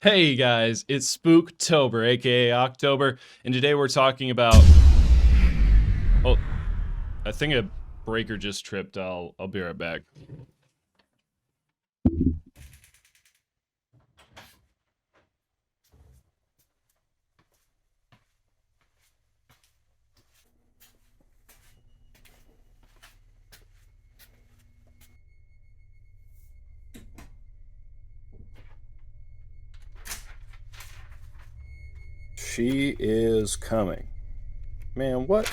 Hey guys, it's Spooktober, aka October, and today we're talking about... Oh, I think a breaker just tripped. I'll be right back. She is coming. Man, what?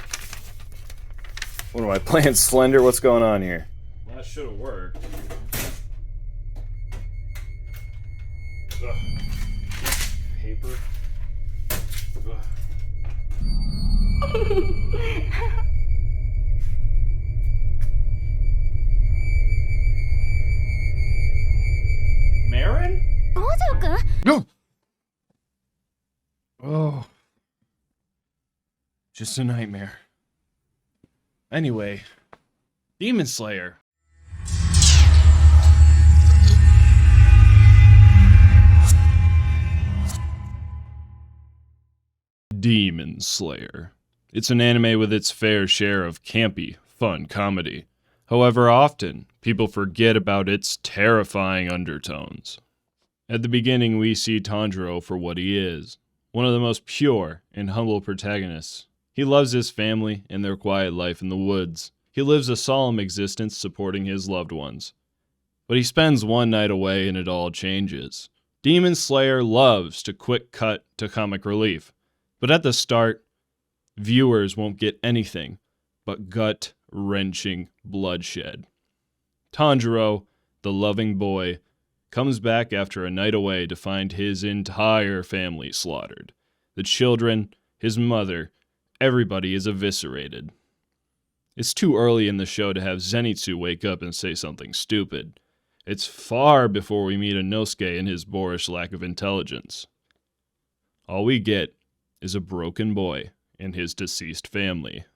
What am I playing Slender? What's going on here? Well, that should have worked. Ugh. Paper. Ugh. Marin? No! Oh. Just a nightmare. Anyway, Demon Slayer. Demon Slayer. It's an anime with its fair share of campy, fun comedy. However, often, people forget about its terrifying undertones. At the beginning, we see Tanjiro for what he is, one of the most pure and humble protagonists. He loves his family and their quiet life in the woods. He lives a solemn existence supporting his loved ones. But he spends one night away and it all changes. Demon Slayer loves to quick cut to comic relief. But at the start, viewers won't get anything but gut-wrenching bloodshed. Tanjiro, the loving boy, comes back after a night away to find his entire family slaughtered. The children, his mother, everybody is eviscerated. It's too early in the show to have Zenitsu wake up and say something stupid. It's far before we meet Inosuke and his boorish lack of intelligence. All we get is a broken boy and his deceased family.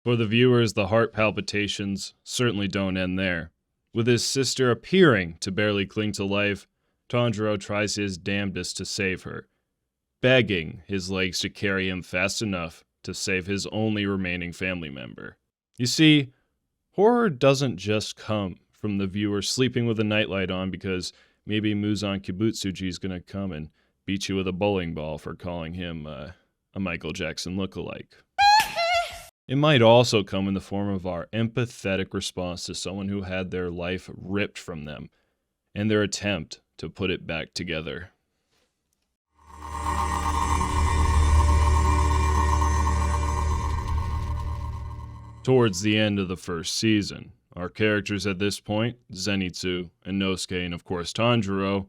For the viewers, the heart palpitations certainly don't end there. With his sister appearing to barely cling to life, Tanjiro tries his damnedest to save her, begging his legs to carry him fast enough to save his only remaining family member. You see, horror doesn't just come from the viewer sleeping with a nightlight on because maybe Muzan Kibutsuji is gonna come and beat you with a bowling ball for calling him a Michael Jackson lookalike. It might also come in the form of our empathetic response to someone who had their life ripped from them, and their attempt to put it back together. Towards the end of the first season, our characters at this point, Zenitsu, Inosuke, and of course Tanjiro,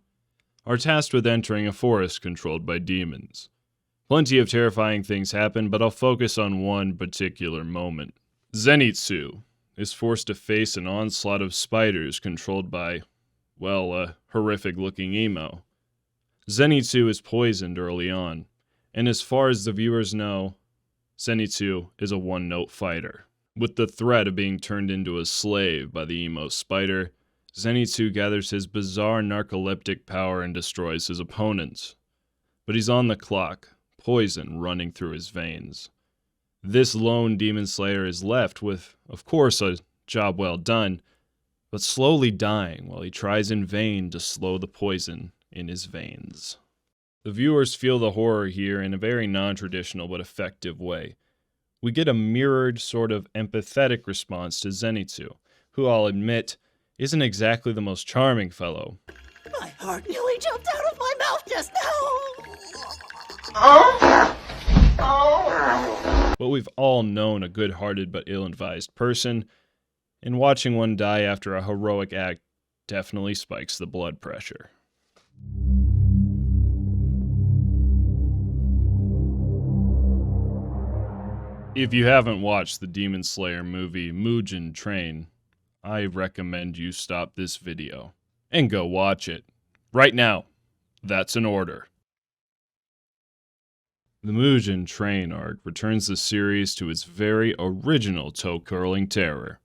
are tasked with entering a forest controlled by demons. Plenty of terrifying things happen, but I'll focus on one particular moment. Zenitsu is forced to face an onslaught of spiders controlled by, well, a horrific-looking emo. Zenitsu is poisoned early on, and as far as the viewers know, Zenitsu is a one-note fighter. With the threat of being turned into a slave by the emo spider, Zenitsu gathers his bizarre narcoleptic power and destroys his opponents. But he's on the clock, poison running through his veins. This lone demon slayer is left with, of course, a job well done, but slowly dying while he tries in vain to slow the poison in his veins. The viewers feel the horror here in a very non-traditional but effective way. We get a mirrored sort of empathetic response to Zenitsu, who I'll admit isn't exactly the most charming fellow. My heart nearly jumped out of my mouth just now! But we've all known a good-hearted but ill-advised person, and watching one die after a heroic act definitely spikes the blood pressure. If you haven't watched the Demon Slayer movie Mugen Train, I recommend you stop this video and go watch it. Right now. That's an order. The Mugen Train arc returns the series to its very original toe-curling terror.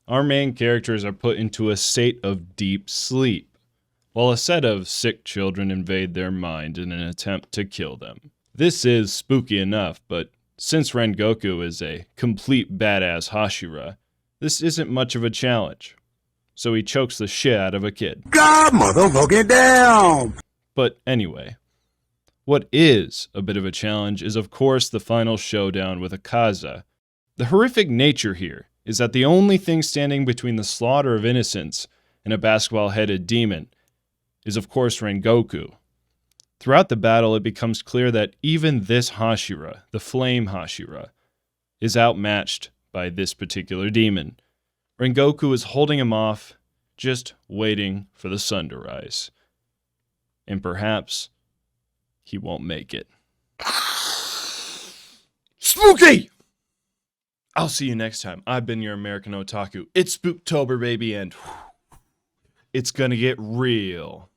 Our main characters are put into a state of deep sleep, while a set of sick children invade their mind in an attempt to kill them. This is spooky enough, but since Rengoku is a complete badass Hashira, this isn't much of a challenge. So he chokes the shit out of a kid. God motherfucking damn! But anyway, what is a bit of a challenge is of course the final showdown with Akaza. The horrific nature here is that the only thing standing between the slaughter of innocents and a basketball-headed demon is of course Rengoku. Throughout the battle, it becomes clear that even this Hashira, the Flame Hashira, is outmatched by this particular demon. Rengoku is holding him off, just waiting for the sun to rise. And perhaps he won't make it. Spooky! I'll see you next time. I've been your American Otaku. It's Spooktober, baby, and it's gonna get real.